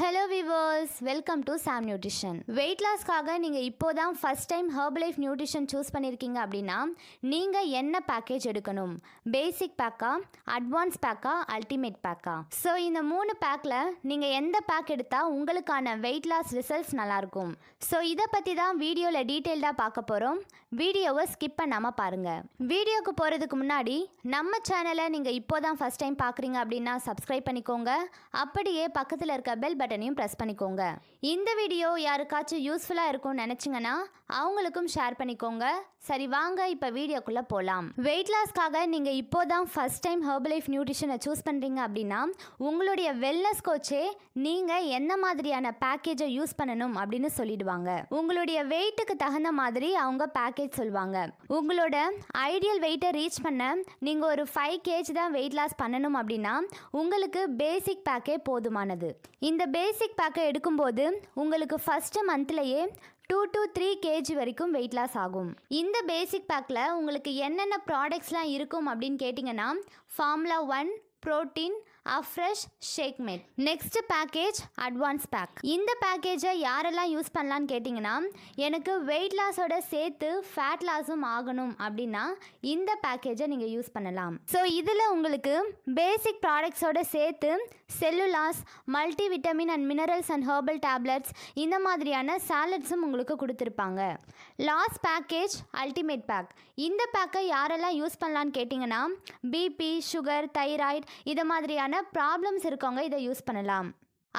Hello viewers, welcome to Sam nutrition. Weight லாஸ்க்காக நீங்கள் இப்போ தான் first time Herbalife nutrition choose பண்ணியிருக்கீங்க அப்படின்னா நீங்கள் என்ன பேக்கேஜ் எடுக்கணும்? பேசிக் பேக்கா, அட்வான்ஸ் பேக்கா, அல்டிமேட் பேக்கா? ஸோ இந்த 3 பேக்கில் நீங்கள் எந்த பேக் எடுத்தால் உங்களுக்கான வெயிட் லாஸ் ரிசல்ட்ஸ் நல்லாயிருக்கும்? ஸோ இதை பற்றி தான் வீடியோவில் டீட்டெயில்டாக பார்க்க போகிறோம். வீடியோவை ஸ்கிப் பண்ணாமல் பாருங்கள். வீடியோக்கு போகிறதுக்கு முன்னாடி நம்ம சேனலை நீங்கள் இப்போ தான் ஃபஸ்ட் டைம் பார்க்குறீங்க அப்படின்னா சப்ஸ்கிரைப் பண்ணிக்கோங்க. அப்படியே பக்கத்தில் இருக்க பெல் பட்டனையும் ப்ரெஸ் பண்ணிக்கோங்க. இந்த வீடியோ யாருக்காச்சும் யூஸ்ஃபுல்லாக இருக்கும்னு நினச்சிங்கன்னா அவங்களுக்கும் ஷேர் பண்ணிக்கோங்க. சரி, வாங்க இப்போ வீடியோக்குள்ளே போகலாம். வெயிட் லாஸ்க்காக நீங்கள் இப்போ தான் ஃபஸ்ட் டைம் ஹெர்பலைஃப் நியூட்ரிஷனை சூஸ் பண்ணுறீங்க அப்படின்னா உங்களுடைய வெல்னஸ் கோச்சே நீங்கள் எந்த மாதிரியான பேக்கேஜை யூஸ் பண்ணணும் அப்படின்னு சொல்லிடுவாங்க. உங்களுடைய வெயிட்டுக்கு தகுந்த மாதிரி அவங்க பேக்கேஜ் சொல்லுவாங்க. உங்களோட ஐடியல் வெயிட்டை ரீச் பண்ண நீங்கள் ஒரு 5 kg தான் வெயிட் லாஸ் பண்ணணும் அப்படின்னா உங்களுக்கு பேசிக் பேக்கே போதுமானது. இந்த பேசிக் பேக்கை எடுக்கும்போது உங்களுக்கு ஃபஸ்ட்டு மந்த்லேயே 2 to 3 kg வரைக்கும் வெயிட் லாஸ் ஆகும். இந்த பேசிக் பேக்கில் உங்களுக்கு என்னென்ன ப்ராடக்ட்ஸ்லாம் இருக்கும் அப்படின்னு கேட்டிங்கன்னா formula 1, protein, Afresh, Shakemate. Next package advance pack. இந்த பேக்கேஜை யாரெல்லாம் யூஸ் பண்ணலான்னு கேட்டிங்கன்னா எனக்கு வெயிட் லாஸோட சேர்த்து ஃபேட் லாஸும் ஆகணும் அப்படின்னா இந்த பேக்கேஜை நீங்கள் யூஸ் பண்ணலாம். ஸோ இதில் உங்களுக்கு பேசிக் ப்ராடக்ட்ஸோட சேர்த்து Cell U Loss, multi vitamin and minerals and herbal tablets இந்த மாதிரியான சாலட்ஸும் உங்களுக்கு கொடுத்துருப்பாங்க. Last package ultimate pack. இந்த பேக்கை யாரெல்லாம் யூஸ் பண்ணலான்னு கேட்டிங்கன்னா பிபி, சுகர், தைராய்டு இது மாதிரியான ப்ராப்ளம்ஸ் இருக்கவங்க இதை யூஸ் பண்ணலாம்.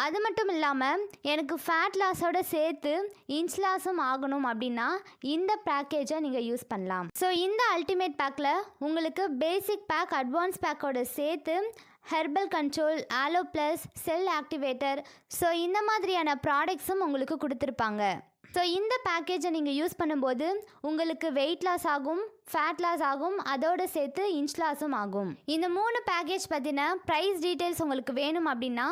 அது மட்டும் இல்லாமல் எனக்கு ஃபேட் லாஸோட சேர்த்து இன்ச் லாஸும் ஆகணும் அப்படின்னா இந்த பேக்கேஜை நீங்கள் யூஸ் பண்ணலாம். ஸோ இந்த அல்டிமேட் பேக்கில் உங்களுக்கு பேசிக் பேக், அட்வான்ஸ் பேக்கோட சேர்த்து ஹெர்பல் கண்ட்ரோல், ஆலோ ப்ளஸ், செல் ஆக்டிவேட்டர், ஸோ இந்த மாதிரியான ப்ராடக்ட்ஸும் உங்களுக்கு கொடுத்துருப்பாங்க. ஸோ இந்த பேக்கேஜை நீங்கள் யூஸ் பண்ணும்போது உங்களுக்கு வெயிட் லாஸ் ஆகும், ஃபேட் லாஸ் ஆகும், அதோடு சேர்த்து இன்ச் லாஸும் ஆகும். இந்த 3 பேக்கேஜ் பற்றின ப்ரைஸ் டீட்டெயில்ஸ் உங்களுக்கு வேணும் அப்படின்னா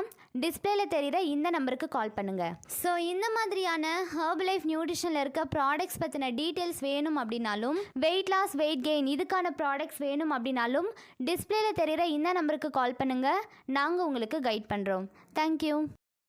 டிஸ்பிளேல தெரிகிற இந்த நம்பருக்கு கால் பண்ணுங்கள். ஸோ இந்த மாதிரியான ஹெர்பலைஃப் நியூட்ரிஷனில் இருக்க ப்ராடக்ட்ஸ் பற்றின டீட்டெயில்ஸ் வேணும் அப்படின்னாலும், வெயிட் லாஸ், வெயிட் கெயின் இதுக்கான ப்ராடக்ட்ஸ் வேணும் அப்படின்னாலும் டிஸ்பிளேல தெரிகிற இந்த நம்பருக்கு கால் பண்ணுங்கள். நாங்கள் உங்களுக்கு கைட் பண்ணுறோம். தேங்க்யூ.